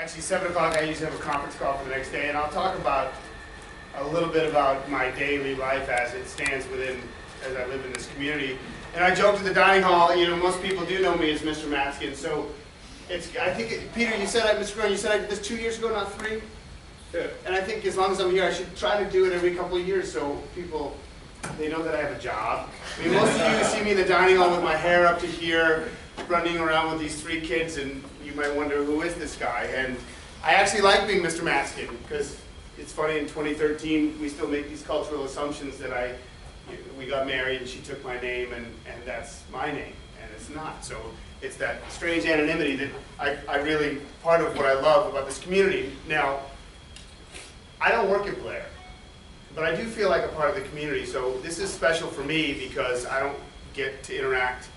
Actually, 7 o'clock I usually have a conference call for the next day, and I'll talk about a little bit about my daily life as it stands as I live in this community. And I joked at the dining hall, you know, most people do know me as Mr. Matskin, so I think, Peter, you said, Mr. Groen, you said I did this 2 years ago, not 3? Yeah. And I think as long as I'm here, I should try to do it every couple of years so people, they know that I have a job. I mean, most of you see me in the dining hall with my hair up to here, running around with these 3 kids, and you might wonder, who is this guy? And I actually like being Mr. Matskin, because it's funny, in 2013, we still make these cultural assumptions that we got married and she took my name and that's my name, and it's not. So it's that strange anonymity that I really, part of what I love about this community. Now, I don't work at Blair, but I do feel like a part of the community, so this is special for me because I don't get to interact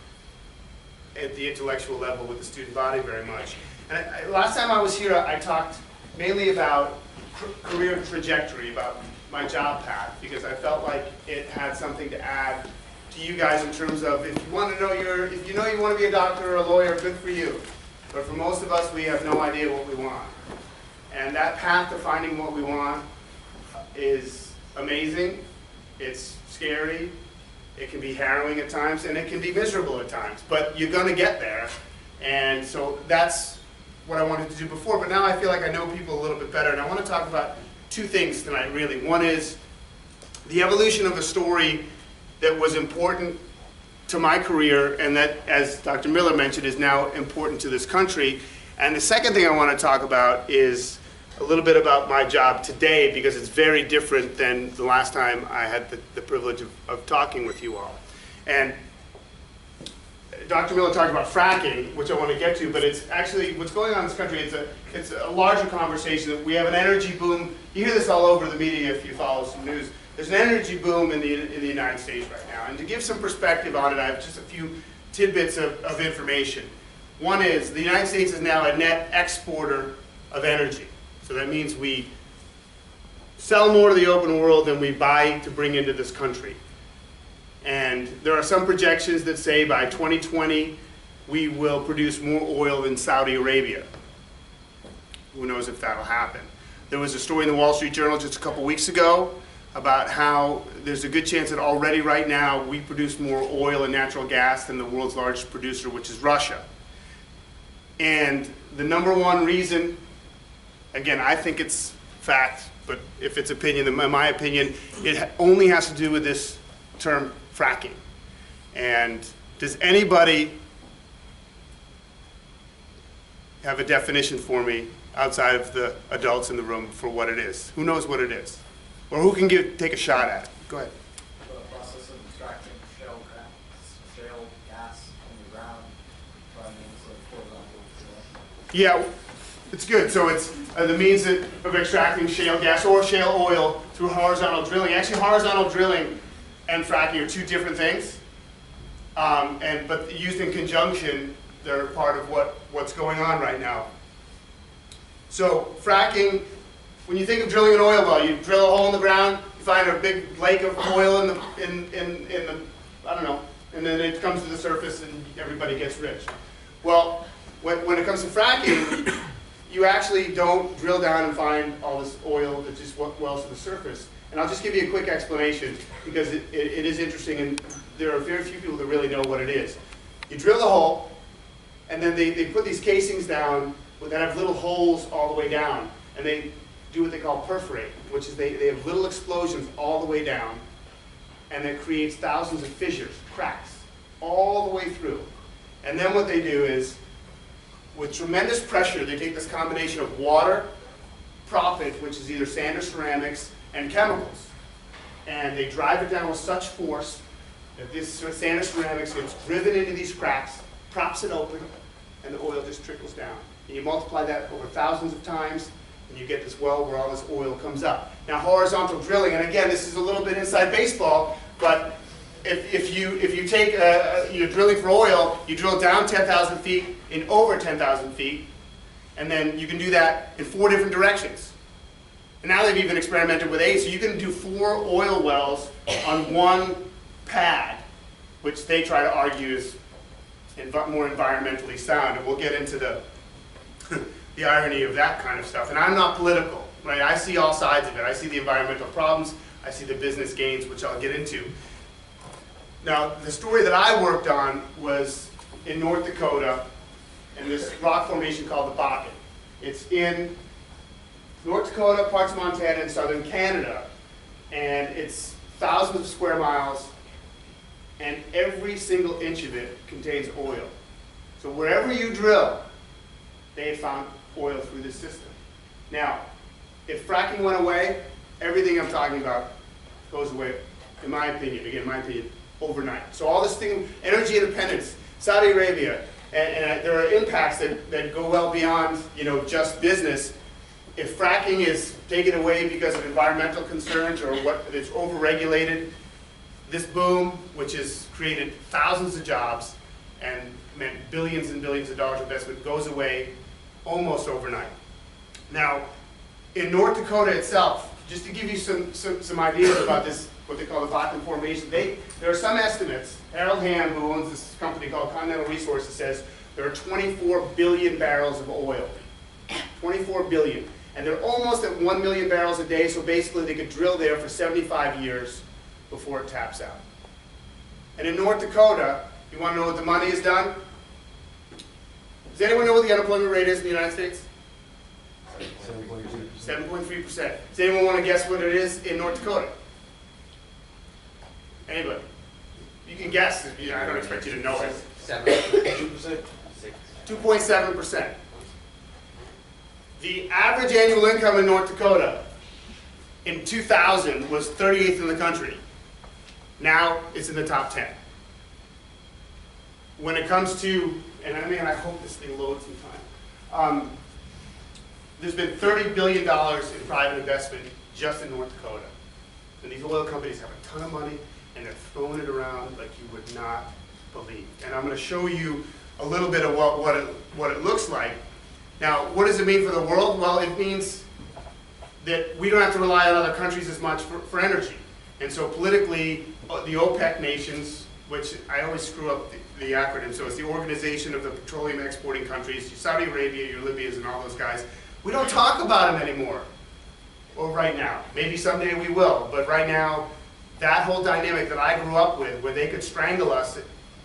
at the intellectual level with the student body very much. And last time I was here, I talked mainly about career trajectory, about my job path, because I felt like it had something to add to you guys in terms of if you want to know if you know you want to be a doctor or a lawyer, good for you. But for most of us, we have no idea what we want. And that path to finding what we want is amazing. It's scary. It can be harrowing at times, and it can be miserable at times. But you're going to get there. And so that's what I wanted to do before. But now I feel like I know people a little bit better. And I want to talk about 2 things tonight, really. One is the evolution of a story that was important to my career and that, as Dr. Miller mentioned, is now important to this country. And the second thing I want to talk about is a little bit about my job today, because it's very different than the last time I had the privilege of talking with you all. And Dr. Miller talked about fracking, which I want to get to, but it's actually, what's going on in this country, it's a larger conversation. We have an energy boom. You hear this all over the media if you follow some news. There's an energy boom in the United States right now. And to give some perspective on it, I have just a few tidbits of information. One is the United States is now a net exporter of energy. So that means we sell more to the open world than we buy to bring into this country. And there are some projections that say by 2020 we will produce more oil than Saudi Arabia. Who knows if that'll happen. There was a story in the Wall Street Journal just a couple weeks ago about how there's a good chance that already right now we produce more oil and natural gas than the world's largest producer, which is Russia. And the #1 reason, again, I think it's fact, but if it's opinion, in my opinion, it only has to do with this term fracking. And does anybody have a definition for me outside of the adults in the room for what it is? Who knows what it is? Or who can take a shot at it? Go ahead. The process of extracting shale gas from the ground by means of horizontal drilling. Yeah, it's good. So it's the means of extracting shale gas or shale oil through horizontal drilling. Actually, horizontal drilling and fracking are 2 different things, but used in conjunction, they're part of what's going on right now. So fracking, when you think of drilling an oil well, you drill a hole in the ground, you find a big lake of oil in the I don't know, and then it comes to the surface and everybody gets rich. Well, when it comes to fracking, you actually don't drill down and find all this oil that just wells to the surface. And I'll just give you a quick explanation because it is interesting, and there are very few people that really know what it is. You drill the hole, and then they put these casings down that have little holes all the way down, and they do what they call perforate, which is they have little explosions all the way down, and it creates thousands of fissures, cracks, all the way through. And then what they do is, with tremendous pressure, they take this combination of water, proppant, which is either sand or ceramics, and chemicals. And they drive it down with such force that this sand or ceramics gets driven into these cracks, props it open, and the oil just trickles down. And you multiply that over thousands of times, and you get this well where all this oil comes up. Now, horizontal drilling, and again, this is a little bit inside baseball, but if you take you're drilling for oil, you drill down 10,000 feet in over 10,000 feet, and then you can do that in 4 different directions. And now they've even experimented with 8, so you can do 4 oil wells on 1 pad, which they try to argue is more environmentally sound. And we'll get into the the irony of that kind of stuff. And I'm not political, right? I see all sides of it. I see the environmental problems, I see the business gains, which I'll get into. Now, the story that I worked on was in North Dakota, in this rock formation called the Bakken. It's in North Dakota, parts of Montana, and southern Canada. And it's thousands of square miles, and every single inch of it contains oil. So wherever you drill, they have found oil through this system. Now, if fracking went away, everything I'm talking about goes away, in my opinion, again, my opinion, overnight. So all this thing, energy independence, Saudi Arabia, and there are impacts that go well beyond, you know, just business. If fracking is taken away because of environmental concerns or what it's overregulated, this boom, which has created thousands of jobs and meant billions and billions of dollars investment, goes away almost overnight. Now, in North Dakota itself, just to give you some ideas about this, what they call the Bakken Formation, there are some estimates. Harold Hamm, who owns this company called Continental Resources, says there are 24 billion barrels of oil. 24 billion. And they're almost at 1 million barrels a day, so basically they could drill there for 75 years before it taps out. And in North Dakota, you want to know what the money has done? Does anyone know what the unemployment rate is in the United States? 7.3%. Does anyone want to guess what it is in North Dakota? Anybody? You can guess. I don't expect you to know it. 2%. 2.7%. The average annual income in North Dakota in 2000 was 38th in the country. Now it's in the top 10. When it comes to, and I hope this thing loads in time, there's been $30 billion in private investment just in North Dakota. And these oil companies have a ton of money, and they're throwing it around like you would not believe. And I'm going to show you a little bit of what it looks like. Now, what does it mean for the world? Well, it means that we don't have to rely on other countries as much for energy. And so politically, the OPEC nations, which I always screw up the acronym, so it's the Organization of the Petroleum Exporting Countries, your Saudi Arabia, your Libyas, and all those guys, we don't talk about them anymore. Well, right now. Maybe someday we will, but right now, that whole dynamic that I grew up with, where they could strangle us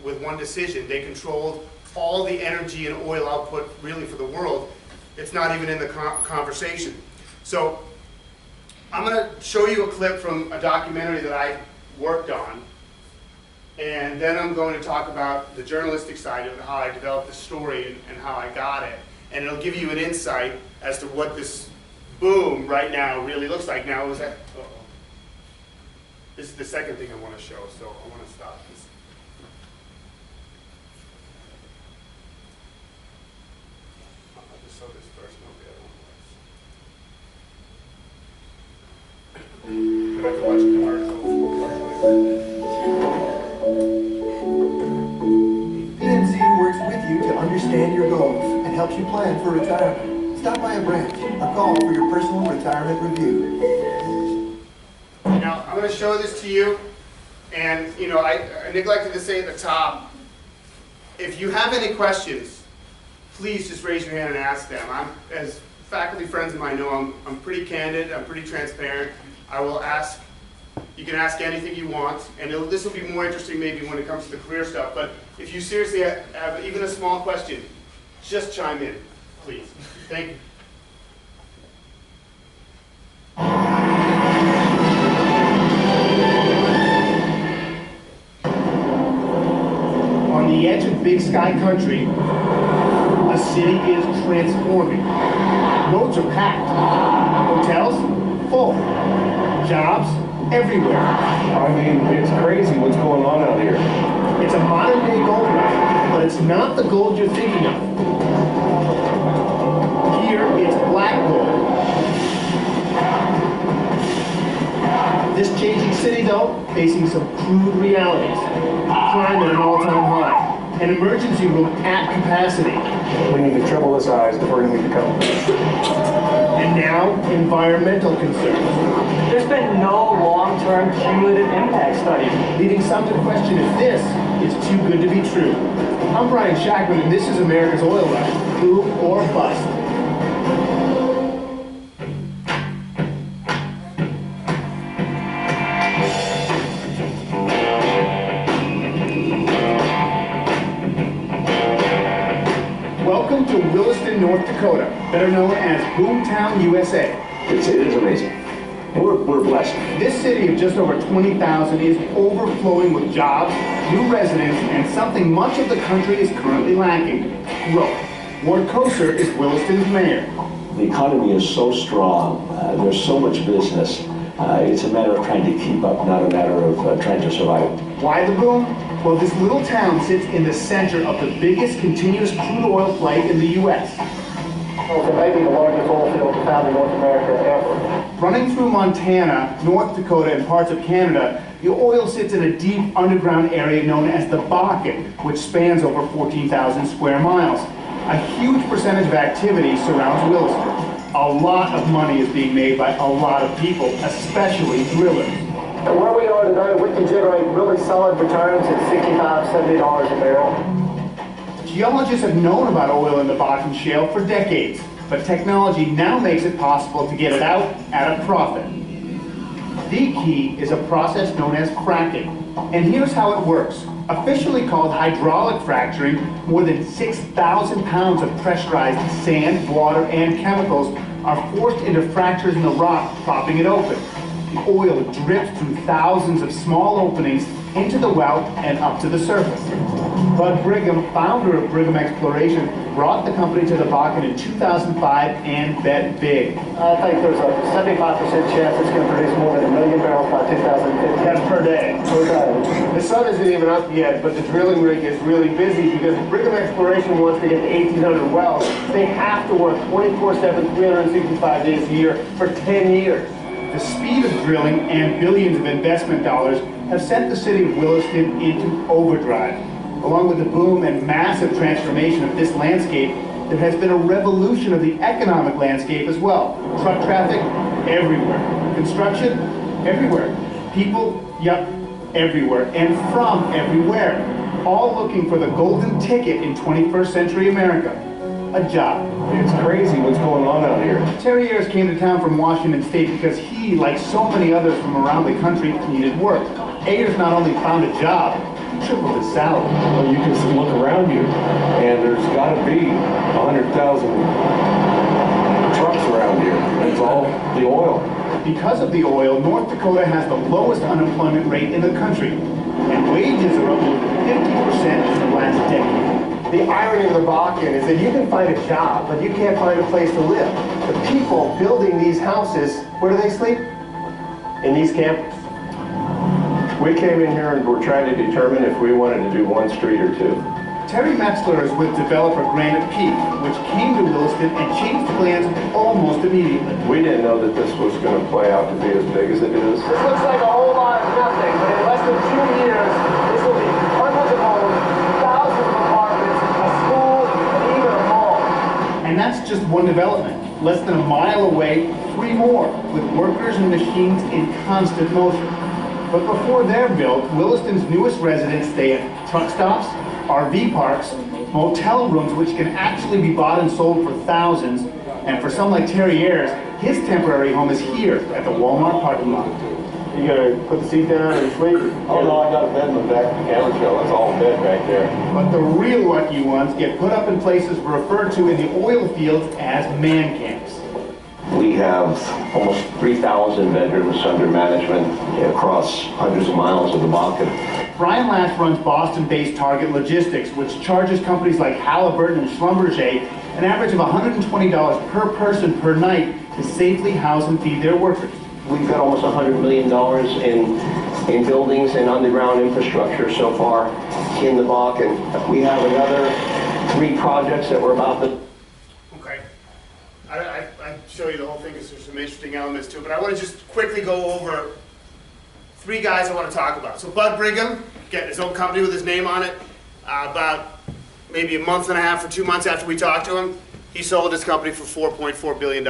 with one decision, they controlled all the energy and oil output really for the world, it's not even in the conversation. So I'm going to show you a clip from a documentary that I worked on, and then I'm going to talk about the journalistic side of how I developed the story and how I got it, and it'll give you an insight as to what this boom right now really looks like. Now, this is the second thing I want to show, so I want to stop this. You have to watch the commercials. PNC works with you to understand your goals and helps you plan for retirement. Stop by a branch or call for your personal retirement review. Now, I'm going to show this to you, and you know, I neglected to say at the top, if you have any questions, please just raise your hand and ask them. As faculty friends of mine know, I'm pretty candid, I'm pretty transparent. I will ask, you can ask anything you want, and this will be more interesting maybe when it comes to the career stuff, but if you seriously have even a small question, just chime in, please. Thank you. On the edge of Big Sky Country, a city is transforming. Roads are packed. Hotels, full. Jobs, everywhere. I mean, it's crazy what's going on out here. It's a modern-day gold rush, but it's not the gold you're thinking of. Here, it's black gold. This changing city, though, facing some crude realities. Crime at an all-time high. An emergency room at capacity. We need to trouble his eyes before he becomes. And now, environmental concerns. There's been no long-term cumulative impact study, Leading some to question if this is too good to be true. I'm Brian Shackman, and this is America's Oil Rush, boom or bust. Welcome to Williston, North Dakota, better known as Boomtown, USA. It is amazing. We're blessed. This city of just over 20,000 is overflowing with jobs, new residents, and something much of the country is currently lacking: growth. Ward Koser is Williston's mayor. The economy is so strong. There's so much business. It's a matter of trying to keep up, not a matter of trying to survive. Why the boom? Well, this little town sits in the center of the biggest continuous crude oil play in the U.S. Well, it may be the largest oil field found in North America ever. Running through Montana, North Dakota, and parts of Canada, the oil sits in a deep underground area known as the Bakken, which spans over 14,000 square miles. A huge percentage of activity surrounds Williston. A lot of money is being made by a lot of people, especially drillers. And where we are today, we can generate really solid returns at $65, $70 a barrel. Geologists have known about oil in the Bakken Shale for decades, but technology now makes it possible to get it out at a profit. The key is a process known as fracking, and here's how it works. Officially called hydraulic fracturing, more than 6,000 pounds of pressurized sand, water, and chemicals are forced into fractures in the rock, propping it open. The oil drips through thousands of small openings into the well and up to the surface. Bud Brigham, founder of Brigham Exploration, brought the company to the Bakken in 2005 and bet big. I think there's a 75% chance it's going to produce more than 1 million barrels by 2050. That's per day. Per day. The sun isn't even up yet, but the drilling rig is really busy because Brigham Exploration wants to get to 1,800 wells. They have to work 24/7, 365 days a year for 10 years. The speed of drilling and billions of investment dollars have sent the city of Williston into overdrive. Along with the boom and massive transformation of this landscape, there has been a revolution of the economic landscape as well. Truck traffic, everywhere. Construction, everywhere. People, yep, everywhere. And from everywhere. All looking for the golden ticket in 21st century America. A job. It's crazy what's going on out here. Terry Ayers came to town from Washington State because he, like so many others from around the country, needed work. Ayers not only found a job, he tripled his salary. Well, you can look around you, and there's got to be 100,000 trucks around here. It's all the oil. Because of the oil, North Dakota has the lowest unemployment rate in the country, and wages are up more than 50% in the last decade. The irony of the Bakken is that you can find a job, but you can't find a place to live. The people building these houses, where do they sleep? In these campers. We came in here and we're trying to determine if we wanted to do one street or two. Terry Metzler is with developer Granite Peak, which came to Williston and changed plans almost immediately. We didn't know that this was going to play out to be as big as it is. This looks like a whole lot of nothing, but in less than 2 years, this will be hundreds of homes, thousands of apartments, a school, and even a mall. And that's just one development. Less than a mile away, 3 more, with workers and machines in constant motion. But before they're built, Williston's newest residents stay at truck stops, RV parks, motel rooms which can actually be bought and sold for thousands, and for some like Terry Ayers, his temporary home is here at the Walmart parking lot. You gonna put the seat down and sleep? Oh no, I got a bed in the back of the camera show. That's all bed back there. But the real lucky ones get put up in places referred to in the oil fields as man camps. We have almost 3,000 bedrooms under management across hundreds of miles of the Bakken. Brian Lash runs Boston-based Target Logistics, which charges companies like Halliburton and Schlumberger an average of $120 per person per night to safely house and feed their workers. We've got almost $100 million in buildings and underground infrastructure so far in the Bakken. We have another 3 projects that we're about to... Okay. I show you the whole thing because there's some interesting elements to it, but I want to just quickly go over 3 guys I want to talk about. So Bud Brigham, getting his own company with his name on it, about maybe a month and a half or 2 months after we talked to him, he sold his company for $4.4 billion.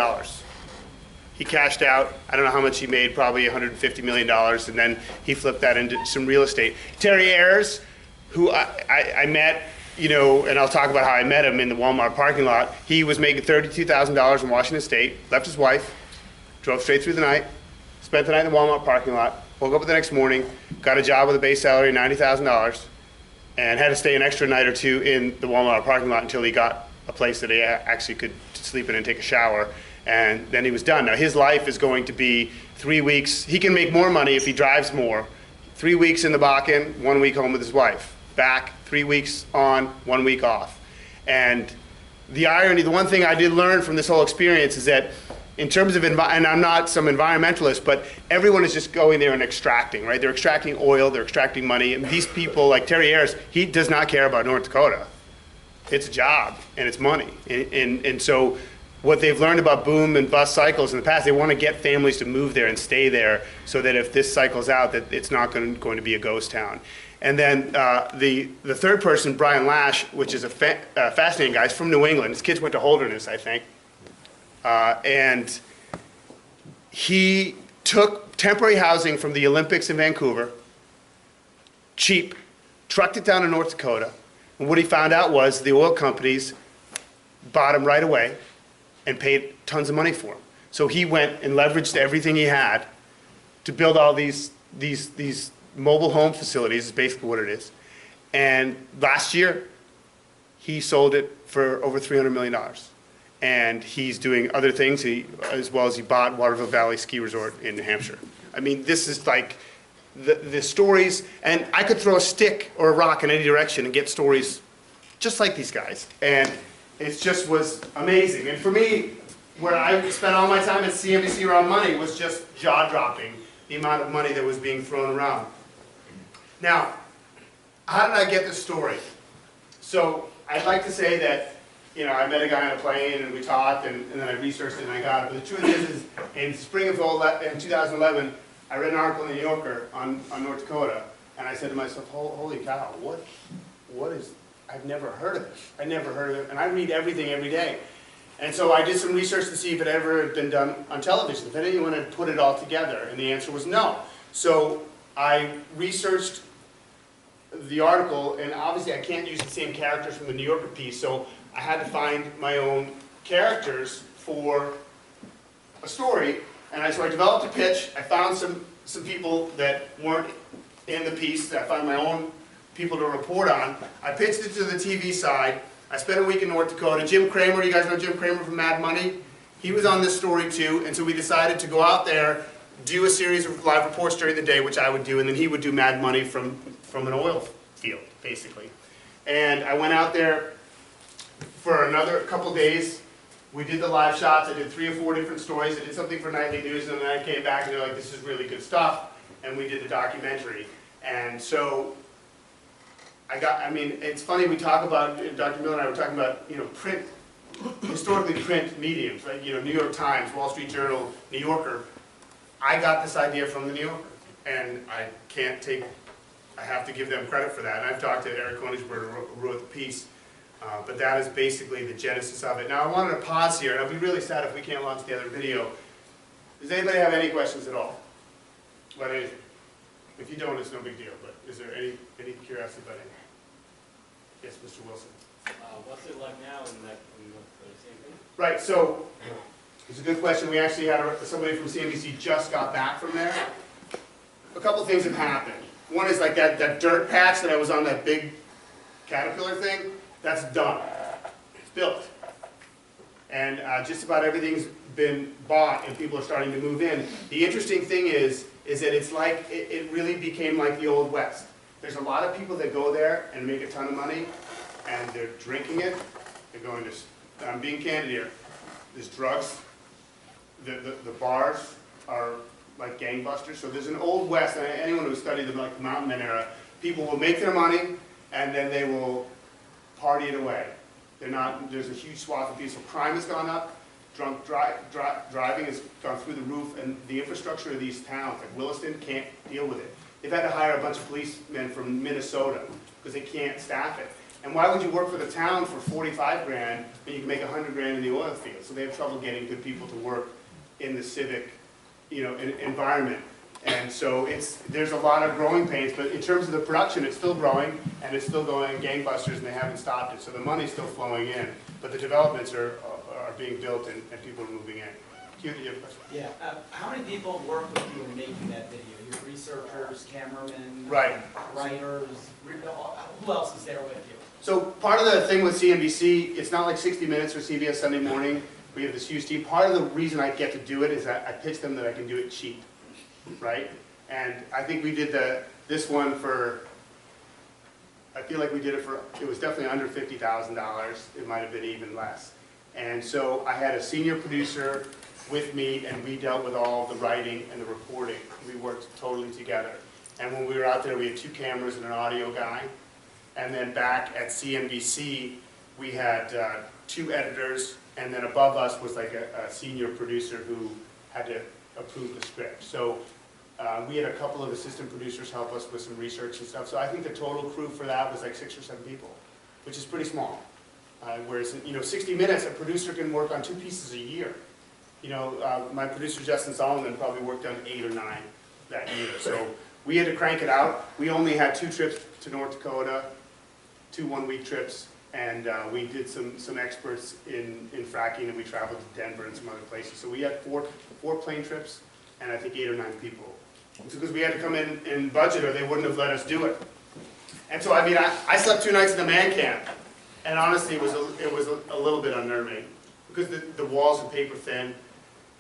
He cashed out. I don't know how much he made, probably $150 million, and then he flipped that into some real estate. Terry Ayers, who I met you know, and I'll talk about how I met him in the Walmart parking lot. He was making $32,000 in Washington State, left his wife, drove straight through the night, spent the night in the Walmart parking lot, woke up the next morning, got a job with a base salary of $90,000, and had to stay an extra night or two in the Walmart parking lot until he got a place that he actually could sleep in and take a shower, and then he was done. Now his life is going to be 3 weeks. He can make more money if he drives more. 3 weeks in the Bakken, 1 week home with his wife. Back, 3 weeks on, 1 week off. And the irony, the one thing I did learn from this whole experience is that in terms of, and I'm not some environmentalist, but everyone is just going there and extracting, right? They're extracting oil, they're extracting money, and these people, like Terry Harris, he does not care about North Dakota. It's a job, and it's money. And so what they've learned about boom and bust cycles in the past, they want to get families to move there and stay there so that if this cycles out, that it's not going to be a ghost town. And then the third person, Brian Lash, which is a fascinating guy, he's from New England. His kids went to Holderness, I think. And he took temporary housing from the Olympics in Vancouver, cheap, trucked it down to North Dakota, and what he found out was the oil companies bought him right away and paid tons of money for him. So he went and leveraged everything he had to build all these mobile home facilities, is basically what it is. And last year, he sold it for over $300 million. And he's doing other things, as well as he bought Waterville Valley Ski Resort in New Hampshire. I mean, this is like the stories, and I could throw a stick or a rock in any direction and get stories just like these guys. And it just was amazing. And for me, where I spent all my time at CNBC around money was just jaw-dropping, the amount of money that was being thrown around. Now, how did I get this story? So I'd like to say that, you know, I met a guy on a plane and we talked and then I researched it and I got it. But the truth is in spring of 2011, I read an article in the New Yorker on North Dakota, and I said to myself, holy cow, what is, I've never heard of this. I never heard of it, and I read everything every day. And so I did some research to see if it ever had been done on television, if anyone had put it all together, and the answer was no. So I researched the article, and obviously I can't use the same characters from the New Yorker piece, so I had to find my own characters for a story, and so I developed a pitch. I found some people that weren't in the piece. I found my own people to report on. I pitched it to the TV side. I spent a week in North Dakota. Jim Cramer, you guys know Jim Cramer from Mad Money? He was on this story too, and so we decided to go out there, do a series of live reports during the day, which I would do, and then he would do Mad Money from an oil field, basically. And I went out there for another couple days. We did the live shots. I did 3 or 4 different stories. I did something for Nightly News, and then I came back and they're like, this is really good stuff. And we did the documentary. And so I mean, it's funny we talk about, Dr. Miller and I were talking about, you know, historically print mediums, right? You know, New York Times, Wall Street Journal, New Yorker. I got this idea from the New Yorker, and I have to give them credit for that. And I've talked to Eric Konigsberg, who wrote the piece. But that is basically the genesis of it. Now I wanted to pause here, and I'll be really sad if we can't launch the other video. Does anybody have any questions at all about anything? If you don't, it's no big deal, but is there any curiosity about anything? Yes, Mr. Wilson. What's it like now in that same thing? Right, so it's a good question. We actually had somebody from CNBC just got back from there. A couple things have happened. One is like that dirt patch that I was on, that big Caterpillar thing. That's done. It's built. And just about everything's been bought and people are starting to move in. The interesting thing is that it's like, it really became like the Old West. There's a lot of people that go there and make a ton of money and they're drinking it. They're going to, I'm being candid here, there's drugs. The bars are like gangbusters. So there's an Old West, and anyone who studied the Mountain Men era, people will make their money and then they will party it away. There's a huge swath of people. So crime has gone up, drunk driving has gone through the roof, and the infrastructure of these towns, like Williston, can't deal with it. They've had to hire a bunch of policemen from Minnesota because they can't staff it. And why would you work for the town for 45 grand when you can make 100 grand in the oil field? So they have trouble getting good people to work in the civic, you know, environment. And so there's a lot of growing pains, but in terms of the production, it's still growing, and it's still going gangbusters, and they haven't stopped it. So the money's still flowing in, but the developments are being built, and people are moving in. Hugh, do you have a question? Yeah. How many people work with you in making that video? Your researchers, cameramen, Right. writers, who else is there with you? So part of the thing with CNBC, it's not like 60 Minutes or CBS Sunday Morning. We have this huge team. Part of the reason I get to do it is that I pitch them that I can do it cheap, right? And I think we did this one for, I feel like we did it for, it was definitely under $50,000. It might have been even less. And so I had a senior producer with me, and we dealt with all the writing and the reporting. We worked totally together. And when we were out there, we had 2 cameras and an audio guy. And then back at CNBC, we had 2 editors, and then above us was like a senior producer who had to approve the script. So we had a couple of assistant producers help us with some research and stuff. So I think the total crew for that was like 6 or 7 people, which is pretty small. Whereas, 60 Minutes, a producer can work on 2 pieces a year. My producer, Justin Solomon, probably worked on 8 or 9 that year. So we had to crank it out. We only had 2 trips to North Dakota, 2 one-week trips, and we did some experts in fracking, and we traveled to Denver and some other places. So we had 4 plane trips, and I think 8 or 9 people. It's because we had to come in budget, or they wouldn't have let us do it. And so, I slept 2 nights in the man camp, and honestly, it was a little bit unnerving, because the walls are paper thin,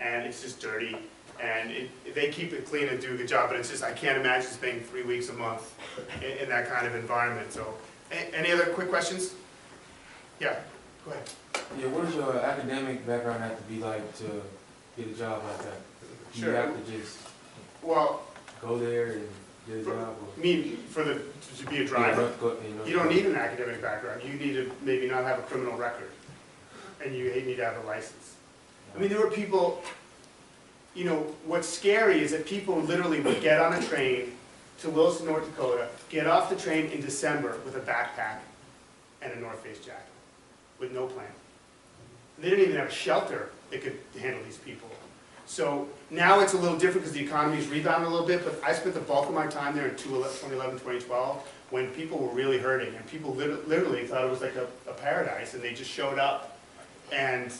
and it's just dirty, and they keep it clean and do a good job, but it's just, I can't imagine spending 3 weeks a month in that kind of environment. So, any other quick questions? Yeah, go ahead. Yeah, what does your academic background have to be like to get a job like that? Do you have to just go there and get a job? Or? To be a driver? You don't need an academic background. You need to maybe not have a criminal record, and you need to have a license. There were people, what's scary is that people literally would get on a train to Wilson, North Dakota, get off the train in December with a backpack and a North Face jacket, with no plan. They didn't even have a shelter that could handle these people. So now it's a little different because the economy's rebounded a little bit, but I spent the bulk of my time there in 2011, 2012, when people were really hurting, and people literally thought it was like a paradise, and they just showed up, and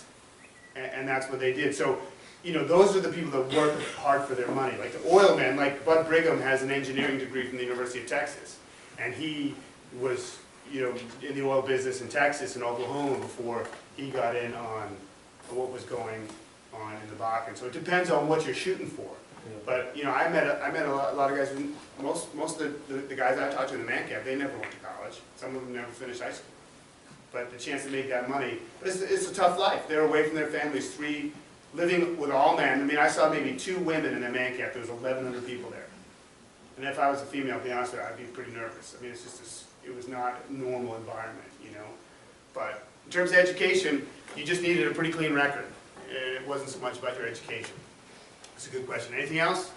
that's what they did. So, those are the people that work hard for their money. Like the oil man, like Bud Brigham has an engineering degree from the University of Texas, and he was, in the oil business in Texas and Oklahoma before he got in on what was going on in the Bakken. So it depends on what you're shooting for. Yeah. But I met a lot of guys. Most of the guys I talked to in the man camp, they never went to college. Some of them never finished high school. But the chance to make that money, it's a tough life. They're away from their families, living with all men. I saw maybe 2 women in the man camp. There was 1,100 people there. And if I was a female, to be honest with you, I'd be pretty nervous. It's just it was not a normal environment, But in terms of education, you just needed a pretty clean record. It wasn't so much about your education. That's a good question. Anything else?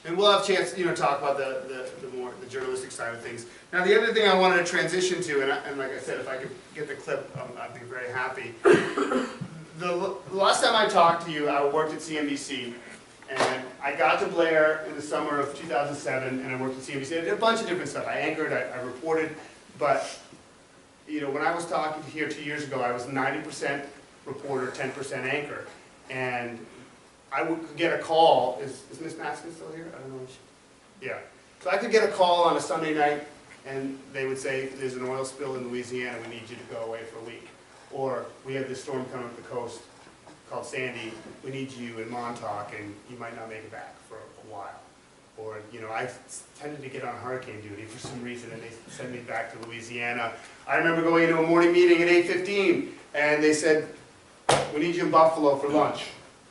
And we'll have a chance, talk about the journalistic side of things. Now, the other thing I wanted to transition to, and like I said, if I could get the clip, I'd be very happy. The last time I talked to you, I worked at CNBC, and I got to Blair in the summer of 2007, and I worked at CNBC. I did a bunch of different stuff. I anchored, I reported, but when I was talking here 2 years ago, I was 90% reporter, 10% anchor, and I would get a call. Is Miss Maskin still here? I don't know. Yeah. So I could get a call on a Sunday night, and they would say, there's an oil spill in Louisiana, we need you to go away for a week. Or we have this storm coming up the coast called Sandy, we need you in Montauk, and you might not make it back for a while. Or, I tended to get on hurricane duty for some reason, and they sent me back to Louisiana. I remember going into a morning meeting at 8:15, and they said, we need you in Buffalo for lunch.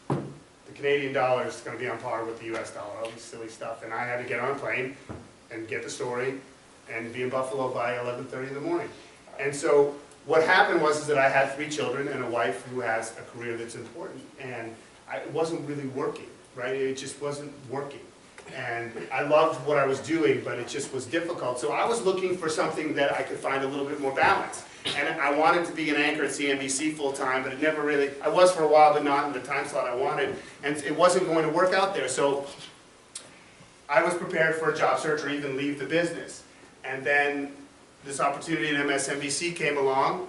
The Canadian dollar is going to be on par with the US dollar, all this silly stuff. And I had to get on a plane and get the story and be in Buffalo by 11:30 in the morning. And so what happened was that I had 3 children and a wife who has a career that's important. And it wasn't really working, right? It just wasn't working. And I loved what I was doing, but it just was difficult. So I was looking for something that I could find a little bit more balance. And I wanted to be an anchor at CNBC full-time, but it never really, I was for a while, but not in the time slot I wanted. And it wasn't going to work out there. So I was prepared for a job search or even leave the business. And then this opportunity at MSNBC came along,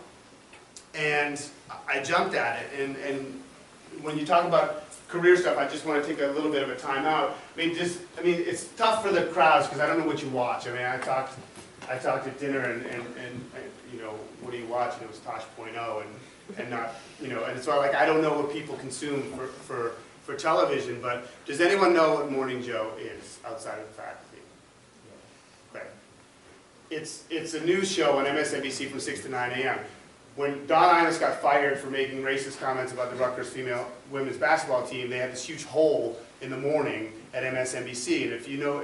and I jumped at it. And when you talk about career stuff, I just want to take a little bit of a time out. I mean, it's tough for the crowds because I don't know what you watch. I mean, I talked at dinner and you know, what do you watch? And it was Tosh.0 and not, you know, and it's all like I don't know what people consume for television. But does anyone know what Morning Joe is outside of the faculty? Okay. It's a news show on MSNBC from 6 to 9 a.m. When Don Imus got fired for making racist comments about the Rutgers women's basketball team, they had this huge hole in the morning at MSNBC. And if you know,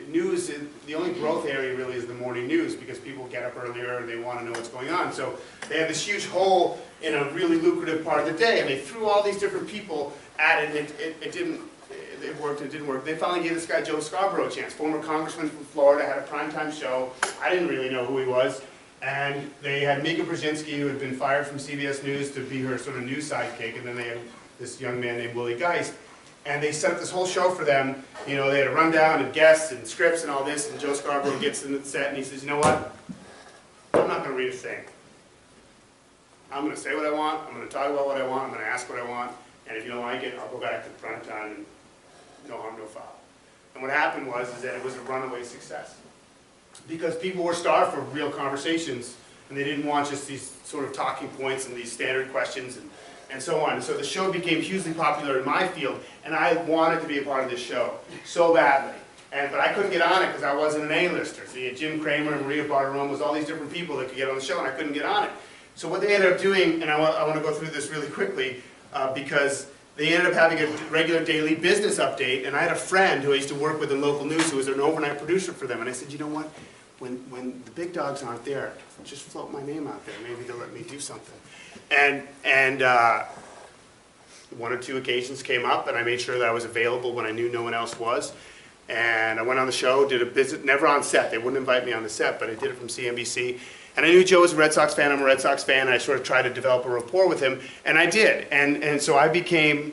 news, the only growth area really is the morning news because people get up earlier and they want to know what's going on. So they had this huge hole in a really lucrative part of the day, and they threw all these different people at it, and it worked and it didn't work. They finally gave this guy Joe Scarborough a chance, former congressman from Florida, had a primetime show. I didn't really know who he was. And they had Mika Brzezinski, who had been fired from CBS News to be her sort of news sidekick, and then they had this young man named Willie Geist. And they set up this whole show for them. You know, they had a rundown and guests and scripts and all this, and Joe Scarborough gets in the set and he says, you know what? I'm not going to read a thing. I'm going to say what I want, I'm going to talk about what I want, I'm going to ask what I want, and if you don't like it, I'll go back to the front time and no harm, no foul. And what happened was that it was a runaway success. Because people were starved for real conversations, and they didn't want just these sort of talking points and these standard questions and so on. And so the show became hugely popular in my field, and I wanted to be a part of this show so badly. But I couldn't get on it because I wasn't an A-lister. So you had Jim Cramer and Maria Bartiromo, all these different people that could get on the show, and I couldn't get on it. So what they ended up doing, and I want to go through this really quickly, because they ended up having a regular daily business update, and I had a friend who I used to work with in local news who was an overnight producer for them, and I said, you know what, when the big dogs aren't there, just float my name out there, maybe they'll let me do something. And one or two occasions came up, and I made sure that I was available when I knew no one else was, and I went on the show, did a visit, never on set, they wouldn't invite me on the set, but I did it from CNBC. And I knew Joe was a Red Sox fan, I'm a Red Sox fan, and I sort of tried to develop a rapport with him, and I did. And so I became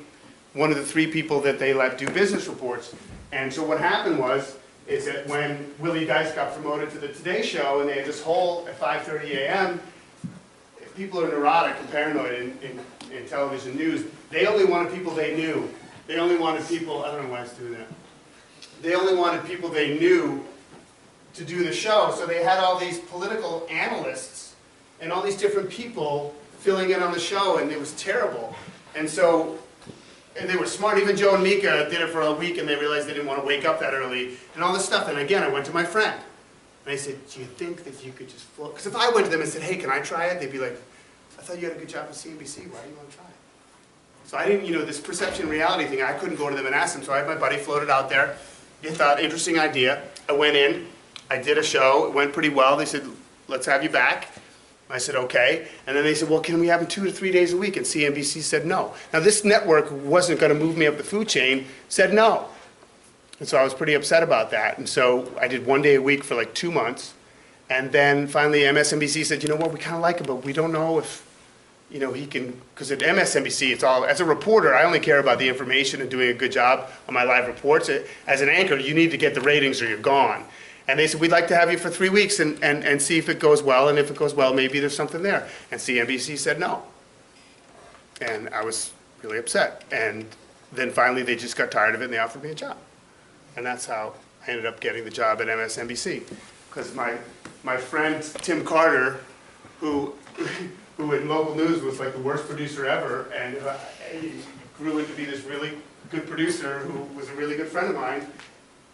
one of the 3 people that they let do business reports. And so what happened is that when Willie Geist got promoted to the Today Show, and they had this hole at 5:30 a.m., people are neurotic and paranoid in television news. They only wanted people they knew. They only wanted people, I don't know why it's doing that. They only wanted people they knew to do the show, so they had all these political analysts and all these different people filling in on the show, and it was terrible. And they were smart. Even Joe and Mika did it for a week, and they realized they didn't want to wake up that early, and all this stuff. And again, I went to my friend, and I said, do you think that you could just float? Because if I went to them and said, hey, can I try it? They'd be like, I thought you had a good job with CNBC. Why do you want to try it? So I didn't, you know, this perception reality thing, I couldn't go to them and ask them. So I had my buddy floated out there. They thought, interesting idea. I went in. I did a show, it went pretty well. They said, let's have you back. I said, okay. And then they said, well, can we have them 2 to 3 days a week? And CNBC said no. Now this network wasn't going to move me up the food chain, said no. And so I was pretty upset about that. And so I did 1 day a week for like 2 months. And then finally MSNBC said, you know what, we kind of like him, but we don't know if, you know, he can, because at MSNBC, it's all, as a reporter, I only care about the information and doing a good job on my live reports. As an anchor, you need to get the ratings or you're gone. And they said, we'd like to have you for 3 weeks and see if it goes well, and if it goes well, maybe there's something there. And CNBC said no. And I was really upset. And then finally they just got tired of it and they offered me a job. And that's how I ended up getting the job at MSNBC. Because my friend Tim Carter, who in local news was like the worst producer ever, and he grew into be this really good producer who was a really good friend of mine,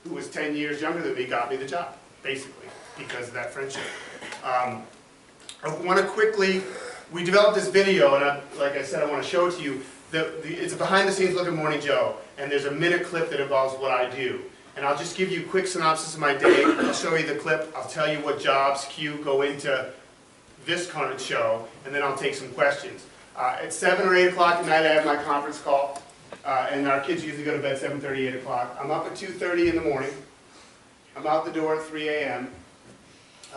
who was 10 years younger than me, got me the job, basically, because of that friendship. I want to quickly, we developed this video, and like I said, I want to show it to you. It's a behind-the-scenes look at Morning Joe, and there's a minute clip that involves what I do. And I'll just give you a quick synopsis of my day. I'll show you the clip. I'll tell you what jobs, go into this current show, and then I'll take some questions. At 7 or 8 o'clock at night, I have my conference call. And our kids usually go to bed 7:30, 8 o'clock. I'm up at 2:30 in the morning. I'm out the door at 3 a.m.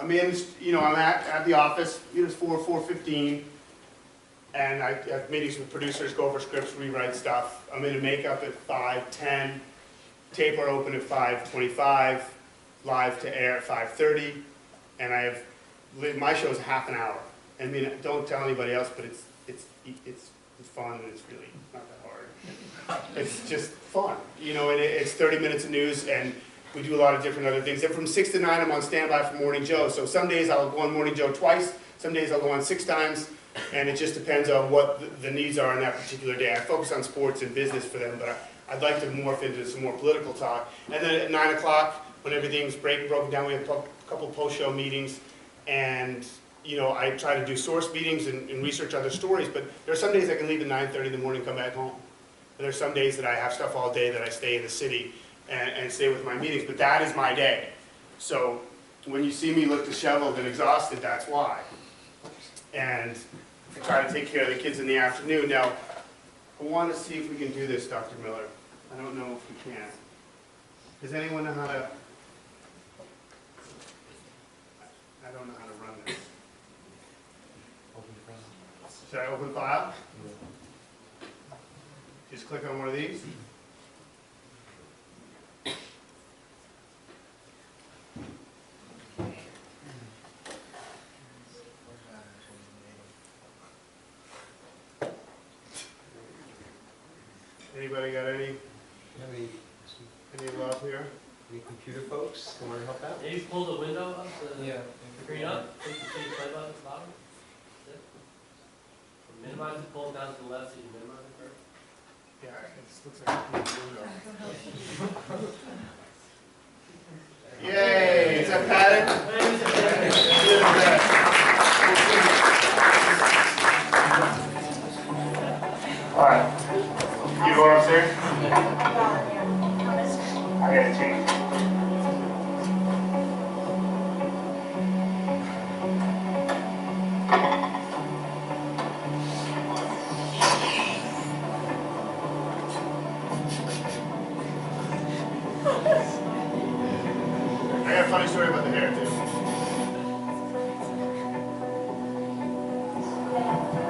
I'm in, you know, I'm at the office, it's 4:15, and I have meetings with producers, go over scripts, rewrite stuff. I'm in makeup at 5:10, tape are open at 5:25, live to air at 5:30, and my show is half an hour. I mean, don't tell anybody else, but it's fun and it's really not that hard. It's just fun, you know, and it's 30 minutes of news, and we do a lot of different other things. And from 6 to 9, I'm on standby for Morning Joe. So some days I'll go on Morning Joe twice, some days I'll go on 6 times, and it just depends on what the needs are on that particular day. I focus on sports and business for them, but I'd like to morph into some more political talk. And then at 9 o'clock, when everything's broken down, we have a couple post-show meetings, and you know, I try to do source meetings and research other stories, but there are some days I can leave at 9:30 in the morning and come back home. And there are some days that I have stuff all day that I stay in the city and stay with my meetings, but that is my day. So when you see me look disheveled and exhausted, that's why. And I try to take care of the kids in the afternoon. Now, I want to see if we can do this, Dr. Miller. I don't know if we can. Does anyone know how to... I don't know how to run this. Should I open file? Just click on one of these. Anybody got any love here? Any computer folks who want to help out? Maybe pull the window up, Yeah. screen up, take the play button at the bottom. That's it. Minimize it, pull it down to the left so you minimize it first. Yeah, it looks like a window. Yay! Is that padded? All right. You go upstairs? I gotta change. I got a funny story about the hair, too.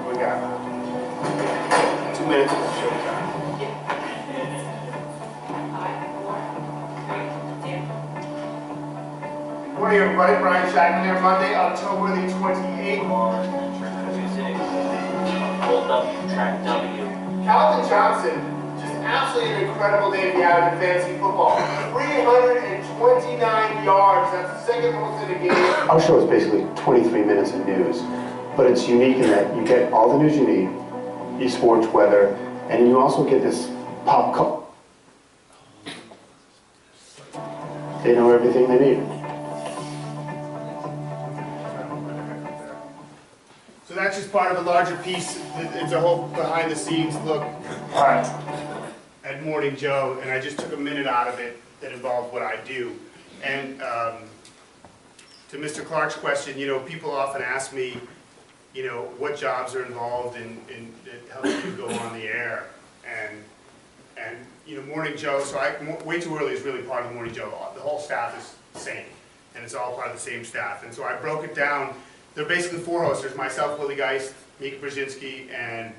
We got 2 minutes of showtime. Good morning, everybody. Brian Shagman here, Monday, October the 28th. Hold up, track W. Calvin Johnson, just absolutely an incredible day if you have in fantasy football. 329 yards, that's the second most in a game. Our show is basically 23 minutes of news, but it's unique in that you get all the news you need, esports, weather, and you also get this pop culture. They know everything they need. So that's just part of a larger piece. It's a whole behind the scenes look at Morning Joe, and I just took a minute out of it that involved what I do. And to Mr. Clark's question, you know, people often ask me, you know, what jobs are involved in helping you go on the air. And you know, Morning Joe, so Way Too Early is really part of Morning Joe. The whole staff is the same, and it's all part of the same staff. And so I broke it down. There are basically 4 hosts. There's myself, Willie Geist, Mika Brzezinski, and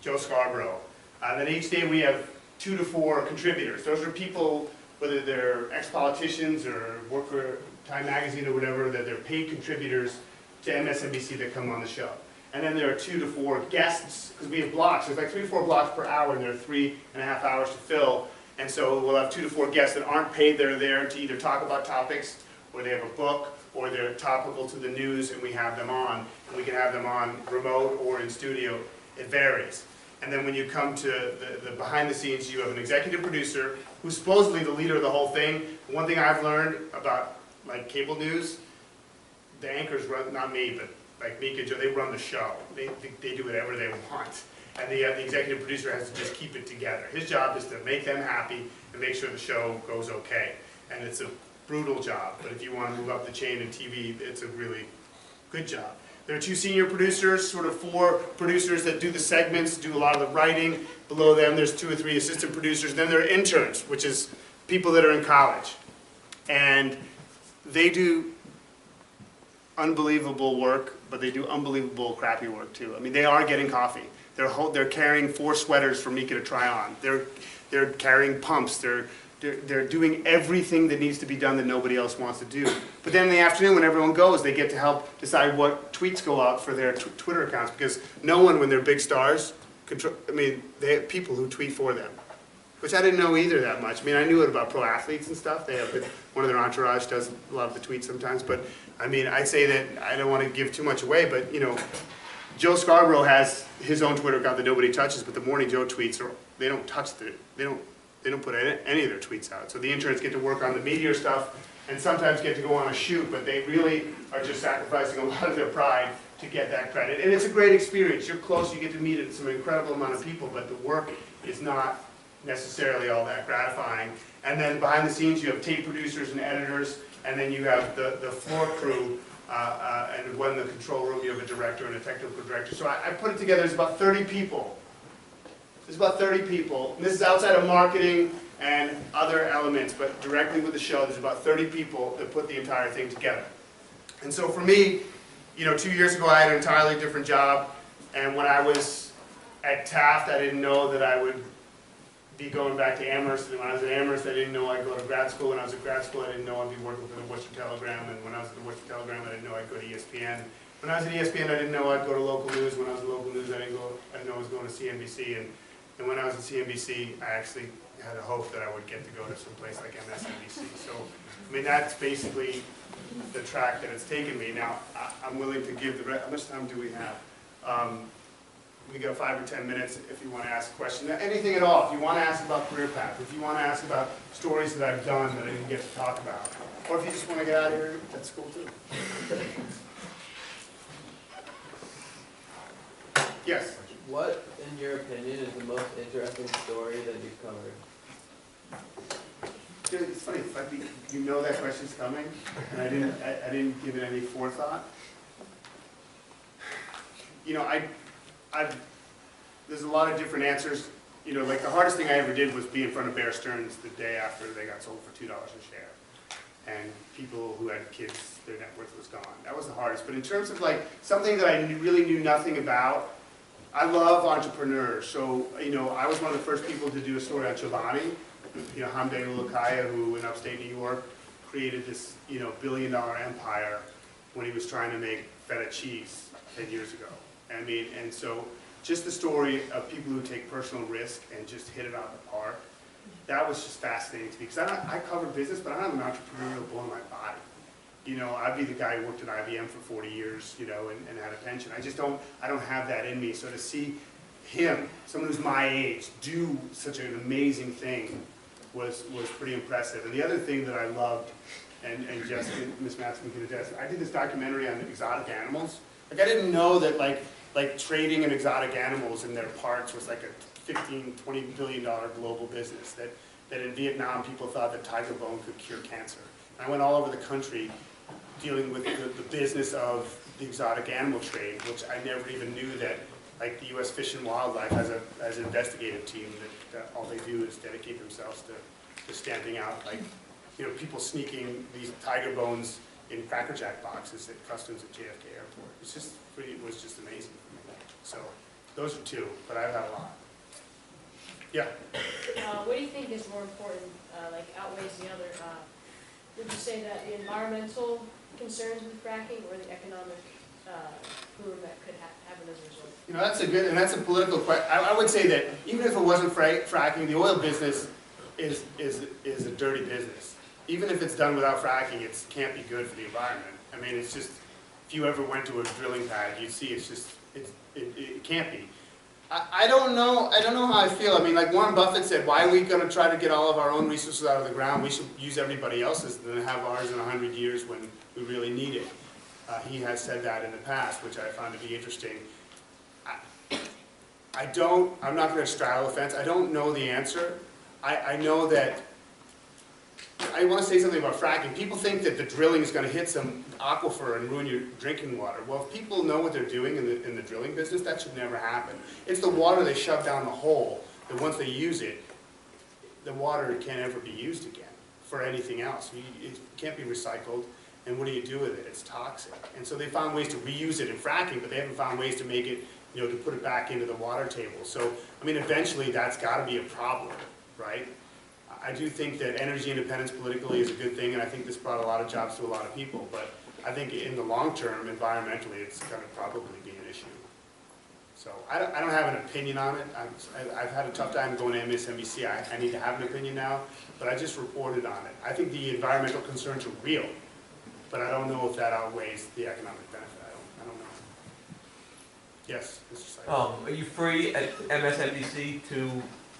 Joe Scarborough. And then each day we have 2 to 4 contributors. Those are people, whether they're ex-politicians or work for Time Magazine or whatever, that they're paid contributors to MSNBC that come on the show. And then there are 2 to 4 guests, because we have blocks. There's like 3 or 4 blocks per hour, and there are 3.5 hours to fill. And so we'll have 2 to 4 guests that aren't paid. They're there to either talk about topics, or they have a book, or they're topical to the news, and we have them on. And we can have them on remote or in studio. It varies. And then when you come to the behind the scenes, you have an executive producer who's supposedly the leader of the whole thing. One thing I've learned about like cable news, the anchors run, not me, but like Mika, Joe, they run the show. They do whatever they want. And the executive producer has to just keep it together. His job is to make them happy and make sure the show goes okay. And it's a brutal job, but if you want to move up the chain in TV, it's a really good job. There are 2 senior producers, sort of 4 producers that do the segments, do a lot of the writing. Below them, there's 2 or 3 assistant producers. Then there are interns, which is people that are in college. And they do unbelievable work, but they do unbelievable crappy work too. I mean, they are getting coffee. They're carrying 4 sweaters for Mika to try on. They're carrying pumps. They're they're doing everything that needs to be done that nobody else wants to do. But then in the afternoon, when everyone goes, they get to help decide what tweets go out for their Twitter accounts, because no one, when they're big stars, they have people who tweet for them, which I didn't know either that much. I mean, I knew it about pro athletes and stuff. They have one of their entourage does a lot of the tweets sometimes. But I mean, I'd say that I don't want to give too much away, but you know, Joe Scarborough has his own Twitter account that nobody touches, but the Morning Joe tweets they don't touch they don't put any of their tweets out. So the interns get to work on the meteor stuff and sometimes get to go on a shoot, but they really are just sacrificing a lot of their pride to get that credit. And it's a great experience. You're close, you get to meet some incredible amount of people, but the work is not necessarily all that gratifying. And then behind the scenes, you have tape producers and editors, and then you have the floor crew, and when the control room, you have a director and a technical director. So I put it together, there's about 30 people. There's about 30 people. And this is outside of marketing and other elements, but directly with the show, there's about 30 people that put the entire thing together. And so for me, you know, 2 years ago, I had an entirely different job, and when I was at Taft, I didn't know that I would be going back to Amherst, and when I was at Amherst, I didn't know I'd go to grad school. When I was at grad school, I didn't know I'd be working for the Worcester Telegram, and when I was at the Worcester Telegram, I didn't know I'd go to ESPN. When I was at ESPN, I didn't know I'd go to local news. When I was at local news, I didn't know I was going to CNBC, and when I was at CNBC, I actually had a hope that I would get to go to some place like MSNBC. So, I mean, that's basically the track that it's taken me. Now, I'm willing to give how much time do we have? We got 5 or 10 minutes if you want to ask a question. Anything at all. If you want to ask about career path, if you want to ask about stories that I've done that I didn't get to talk about, or if you just want to get out of here, that's cool too. Yes? What, in your opinion, is the most interesting story that you've covered? Dude, it's funny, you know that question's coming, and I didn't give it any forethought. You know, there's a lot of different answers. You know, like the hardest thing I ever did was be in front of Bear Stearns the day after they got sold for $2 a share. And people who had kids, their net worth was gone. That was the hardest. But in terms of like something that I really knew nothing about, I love entrepreneurs. So, you know, I was one of the first people to do a story on Chobani. You know, Hamdi Ulukaya, who in upstate New York created this, you know, billion-dollar empire when he was trying to make feta cheese 10 years ago. I mean, and so just the story of people who take personal risk and just hit it out of the park, that was just fascinating to me. Because I cover business, but I don't have an entrepreneurial bone in my body. You know, I'd be the guy who worked at IBM for 40 years, you know, and had a pension. I don't have that in me. So to see him, someone who's my age, do such an amazing thing was pretty impressive. And the other thing that I loved, and Jessica, Ms. Matson can attest, I did this documentary on exotic animals. Like I didn't know that like trading in exotic animals and their parts was like a $15, $20 billion global business. That in Vietnam people thought that tiger bone could cure cancer. And I went all over the country dealing with the business of the exotic animal trade, which I never even knew that like the U.S. Fish and Wildlife has an investigative team that all they do is dedicate themselves to stamping out like, you know, people sneaking these tiger bones in Cracker Jack boxes at customs at JFK Airport. It was just amazing for me. So those are two, but I've had a lot. Yeah? What do you think is more important, like outweighs the other? Would you say that the environmental concerns with fracking or the economic boom that could happen as a result? You know, that's a political question. I would say that even if it wasn't fracking, the oil business is a dirty business. Even if it's done without fracking, it can't be good for the environment. I mean, it's just, if you ever went to a drilling pad, you'd see it can't be. I don't know how I feel. I mean, like Warren Buffett said, why are we going to try to get all of our own resources out of the ground? We should use everybody else's and then have ours in 100 years when we really need it. He has said that in the past, which I found to be interesting. I'm not going to straddle the fence. I don't know the answer. I know that, I want to say something about fracking. People think that the drilling is going to hit some aquifer and ruin your drinking water. Well, if people know what they're doing in the drilling business, that should never happen. It's the water they shove down the hole that once they use it, the water can't ever be used again for anything else. It can't be recycled, and what do you do with it? It's toxic. And so they found ways to reuse it in fracking, but they haven't found ways to make it, you know, to put it back into the water table. So, I mean, eventually that's got to be a problem, right? I do think that energy independence politically is a good thing, and I think this brought a lot of jobs to a lot of people, but I think in the long term, environmentally, it's going to probably be an issue. So I don't have an opinion on it. I've had a tough time going to MSNBC. I need to have an opinion now, but I just reported on it. I think the environmental concerns are real, but I don't know if that outweighs the economic benefit. I don't know. Yes, Mr. Sykes. Are you free at MSNBC to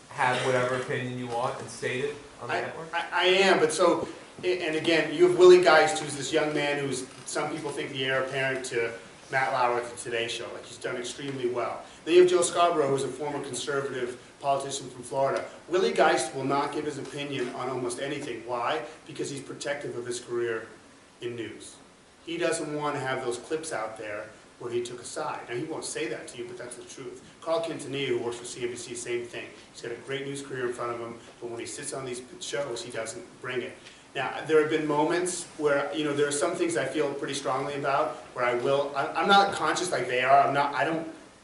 have whatever opinion you want and state it on the network? I am, but so, and again, you have Willie Geist, who's this young man who's, some people think the heir apparent to Matt Lauer at the Today Show. Like, he's done extremely well. Then you have Joe Scarborough, who's a former conservative politician from Florida. Willie Geist will not give his opinion on almost anything. Why? Because he's protective of his career in news. He doesn't want to have those clips out there where he took a side. Now, he won't say that to you, but that's the truth. Carl Quintanilla, who works for CNBC, same thing. He's got a great news career in front of him, but when he sits on these shows, he doesn't bring it. Now, there have been moments where, you know, there are some things I feel pretty strongly about, where I'm not conscious like they are.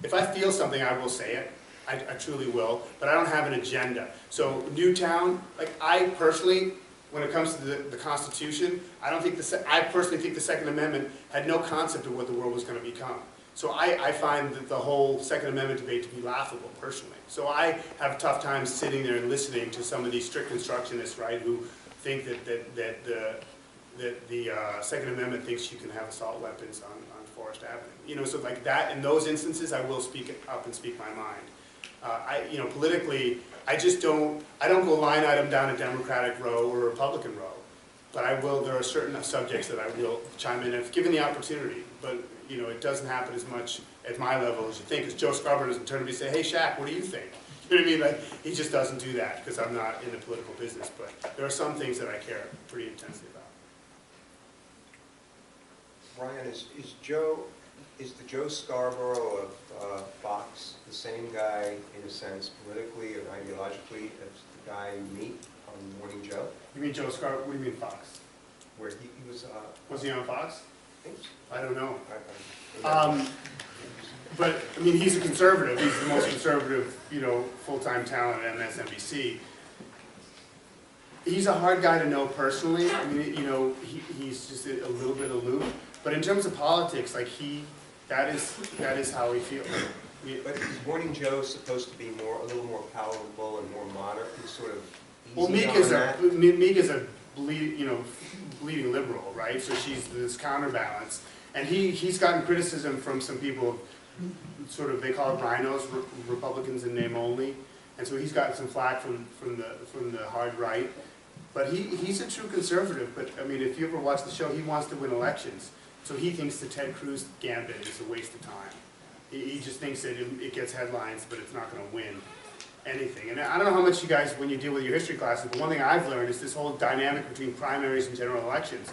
If I feel something, I will say it. I truly will, but I don't have an agenda. So, Newtown, like, I personally, when it comes to the Constitution, I personally think the Second Amendment had no concept of what the world was going to become. So I find that the whole Second Amendment debate to be laughable, personally. So I have tough times sitting there and listening to some of these strict constructionists, right, who think that the Second Amendment thinks you can have assault weapons on Forest Avenue. You know, so like that, in those instances, I will speak up and speak my mind. You know, politically, I don't go line item down a Democratic row or a Republican row, but there are certain subjects that I will chime in if given the opportunity, but you know, it doesn't happen as much at my level as you think, because Joe Scarborough doesn't turn to me and say, hey Shaq, what do you think? You know what I mean? Like, he just doesn't do that, because I'm not in the political business, but there are some things that I care pretty intensely about. Ryan, is the Joe Scarborough of Fox the same guy, in a sense, politically or ideologically, as the guy you meet on Morning Joe? You mean Joe Scarborough? What do you mean Fox? Where he was... was he on Fox? I think so. I don't know. But, I mean, he's a conservative. He's the most conservative, you know, full-time talent at MSNBC. He's a hard guy to know personally. I mean, you know, he's just a little bit aloof. But in terms of politics, like that is how he feels. But is Morning Joe supposed to be a little more palatable and more moderate and sort of easy? Well, Meek is a bleeding liberal, right? So she's this counterbalance. And he's gotten criticism from some people, sort of, they call it rhinos, Republicans in name only. And so he's gotten some flack from the hard right. But he's a true conservative. But I mean, if you ever watch the show, he wants to win elections. So he thinks the Ted Cruz gambit is a waste of time. He just thinks that it gets headlines, but it's not going to win anything. And I don't know how much you guys, when you deal with your history classes, but one thing I've learned is this whole dynamic between primaries and general elections.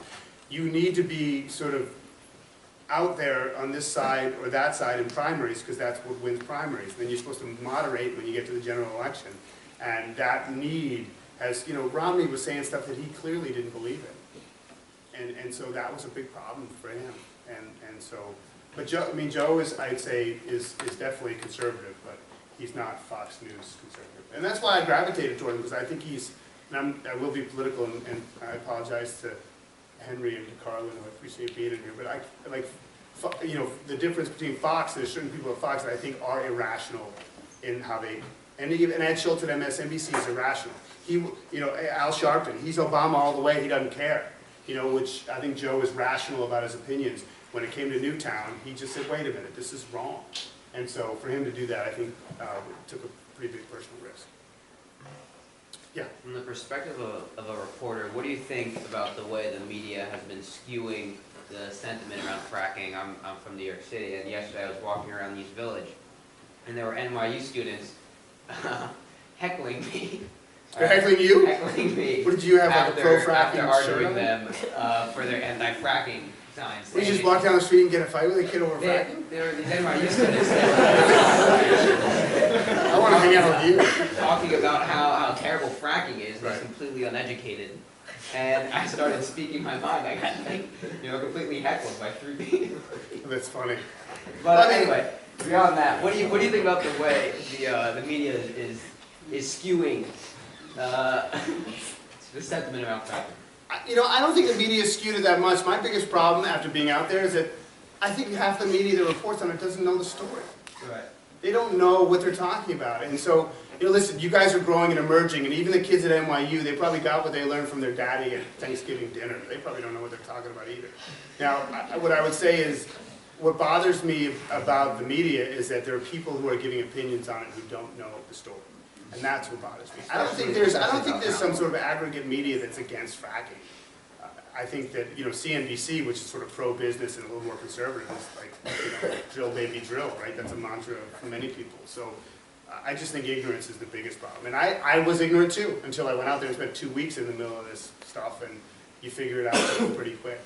You need to be sort of out there on this side or that side in primaries, because that's what wins primaries. Then you're supposed to moderate when you get to the general election. And that need has, you know, Romney was saying stuff that he clearly didn't believe in. And so that was a big problem for him. And so, but Joe is, I'd say, is definitely conservative, but he's not Fox News conservative. And that's why I gravitated toward him, because I think and I will be political, and I apologize to Henry and to Carlin, who I appreciate being in here, but you know, the difference between Fox, there's certain people at Fox that I think are irrational in how they, and Ed Schultz at MSNBC is irrational. You know, Al Sharpton, he's Obama all the way, he doesn't care. You know, which I think Joe is rational about his opinions. When it came to Newtown, he just said, wait a minute, this is wrong. And so for him to do that, I think took a pretty big personal risk. Yeah. From the perspective of a reporter, what do you think about the way the media has been skewing the sentiment around fracking? I'm from New York City, and yesterday I was walking around East Village, and there were NYU students heckling me. They're heckling you? Heckling me. What did you have, like a pro-fracking after arguing them for their anti-fracking signs. You just walk down the street and get a fight with a kid over fracking? They were these NYU students. I want to hang out with you. Talking about how terrible fracking is, and he's completely uneducated. And I started speaking my mind. I got, like, you know, completely heckled by 3 people. That's funny. But anyway, beyond that, what do you think about the way the media is skewing The sentiment around fracking. You know, I don't think the media is skewed that much. My biggest problem after being out there is that I think half the media that reports on it doesn't know the story. Right. They don't know what they're talking about. And so, you know, listen, you guys are growing and emerging, and even the kids at NYU, they probably got what they learned from their daddy at Thanksgiving dinner. They probably don't know what they're talking about either. Now, what I would say is, what bothers me about the media is that there are people who are giving opinions on it who don't know the story. And that's what bothers me. I don't think there's some sort of aggregate media that's against fracking. I think that, you know, CNBC, which is sort of pro-business and a little more conservative, is like, you know, drill baby drill, right? That's a mantra for many people. So I just think ignorance is the biggest problem. And I was ignorant too, until I went out there and spent 2 weeks in the middle of this stuff, and you figure it out pretty quick.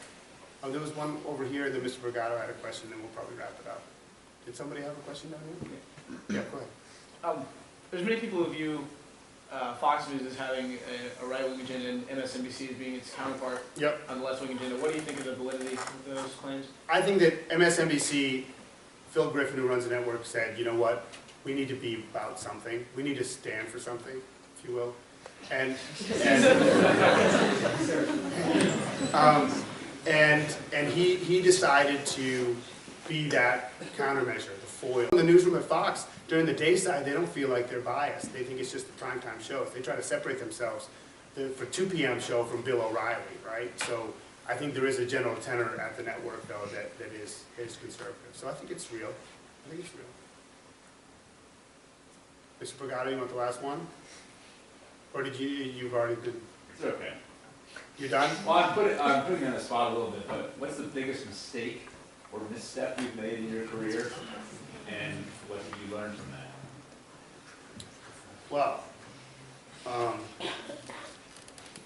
There was one over here that Mr. Bragato had a question, then we'll probably wrap it up. Did somebody have a question down here? Yeah, go ahead. There's many people who view Fox News as having a right-wing agenda and MSNBC as being its counterpart on the left-wing agenda. What do you think of the validity of those claims? I think that MSNBC, Phil Griffin, who runs the network, said, you know what, we need to be about something. We need to stand for something, if you will. And he decided to be that countermeasure, the foil. In the newsroom at Fox, during the day side, they don't feel like they're biased. They think it's just the primetime shows. They try to separate themselves for 2 p.m. show from Bill O'Reilly, right? So I think there is a general tenor at the network, though, that is conservative. So I think it's real. I think it's real. Mr. Bragato, you want the last one? Or did you've already been? It's okay. You're done? Well, I'm putting you on the spot a little bit, but what's the biggest mistake or misstep you've made in your career, and what did you learn from that? Well,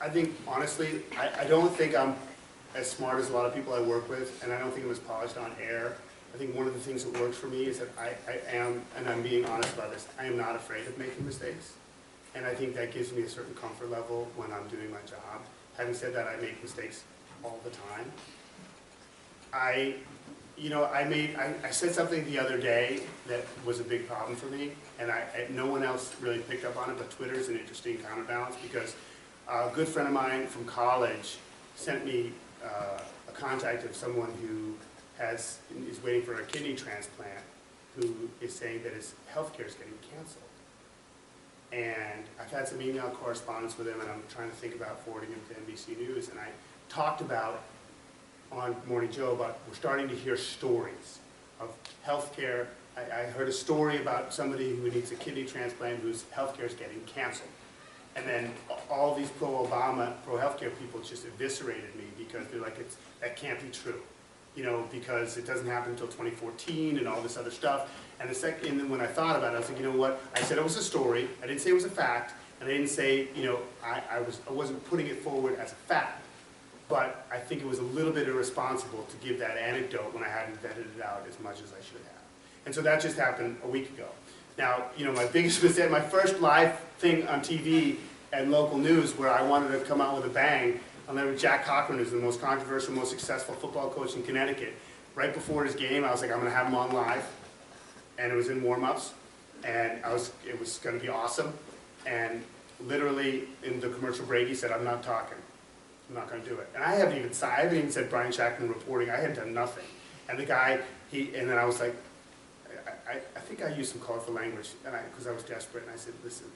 I think, honestly, I don't think I'm as smart as a lot of people I work with, and I don't think I'm as polished on air. I think one of the things that works for me is that I am, and I'm being honest about this, I am not afraid of making mistakes. And I think that gives me a certain comfort level when I'm doing my job. Having said that, I make mistakes all the time. I said something the other day that was a big problem for me, and no one else really picked up on it, but Twitter is an interesting counterbalance, because a good friend of mine from college sent me a contact of someone who is waiting for a kidney transplant, who is saying that his healthcare is getting canceled. And I've had some email correspondence with him, and I'm trying to think about forwarding him to NBC News. And I talked about, on Morning Joe, about we're starting to hear stories of healthcare. I heard a story about somebody who needs a kidney transplant whose healthcare is getting canceled. And then all these pro-Obama, pro-healthcare people just eviscerated me, because they're like, that can't be true. You know, because it doesn't happen until 2014 and all this other stuff. And then when I thought about it, I was like, you know what? I said it was a story. I didn't say it was a fact. And I didn't say, you know, I wasn't putting it forward as a fact. But I think it was a little bit irresponsible to give that anecdote when I hadn't vetted it out as much as I should have. And so that just happened a week ago. Now, you know, my biggest mistake, my first live thing on TV and local news where I wanted to come out with a bang, I'll never, Jack Cochran is the most controversial, most successful football coach in Connecticut. Right before his game, I was like, I'm going to have him on live. And it was in warm-ups. And it was going to be awesome. And literally, in the commercial break, he said, I'm not talking. I'm not going to do it. And I haven't even said Brian Shackman reporting. I had done nothing. And the guy, and then I was like, I think I used some colorful language, because I was desperate. And I said, listen,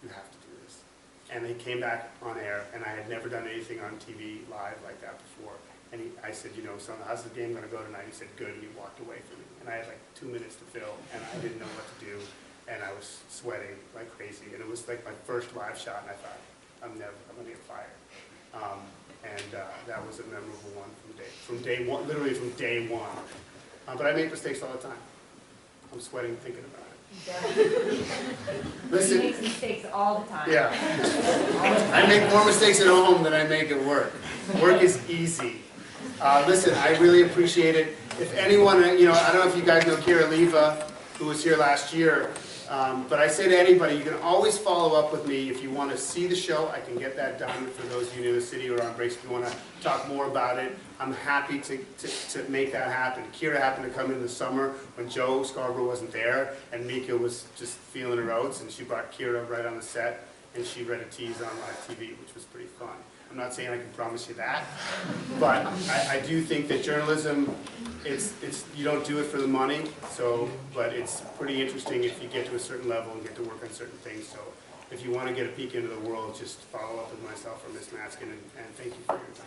you have to do this. And he came back on air, and I had never done anything on TV live like that before. And I said, you know, son, how's the game going to go tonight? He said, good, and he walked away from me. And I had like 2 minutes to fill, and I didn't know what to do, and I was sweating like crazy. And it was like my first live shot, and I thought, I'm going to get fired. That was a memorable one from day one, literally from day one. But I make mistakes all the time. I'm sweating thinking about it. Listen, he makes mistakes all the time. Yeah. I make more mistakes at home than I make at work. Work is easy. Listen, I really appreciate it. If anyone, you know, I don't know if you guys know Kira Leva, who was here last year, but I say to anybody, you can always follow up with me. If you want to see the show, I can get that done for those of you in the city or on breaks. If you want to talk more about it, I'm happy to make that happen. Kira happened to come in the summer when Joe Scarborough wasn't there, and Mika was just feeling her oats, and she brought Kira right on the set. and she read a tease on live TV, which was pretty fun. I'm not saying I can promise you that, but I do think that journalism, you don't do it for the money, but it's pretty interesting if you get to a certain level and get to work on certain things. So if you want to get a peek into the world, just follow up with myself or Ms. Matskin, and thank you for your time.